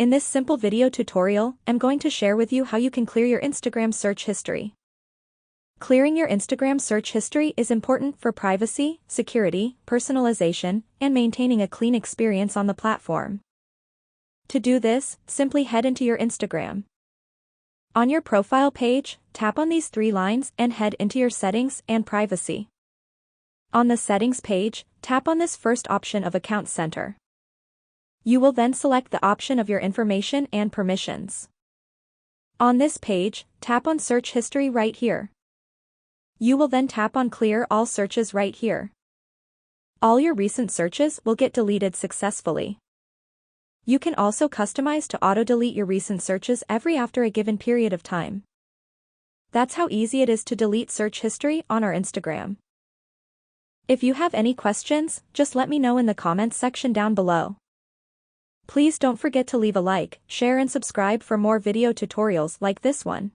In this simple video tutorial, I'm going to share with you how you can clear your Instagram search history. Clearing your Instagram search history is important for privacy, security, personalization, and maintaining a clean experience on the platform. To do this, simply head into your Instagram. On your profile page, tap on these three lines and head into your settings and privacy. On the settings page, tap on this first option of Account Center. You will then select the option of your information and permissions. On this page, tap on Search History right here. You will then tap on Clear All Searches right here. All your recent searches will get deleted successfully. You can also customize to auto-delete your recent searches after a given period of time. That's how easy it is to delete search history on our Instagram. If you have any questions, just let me know in the comments section down below. Please don't forget to leave a like, share and subscribe for more video tutorials like this one.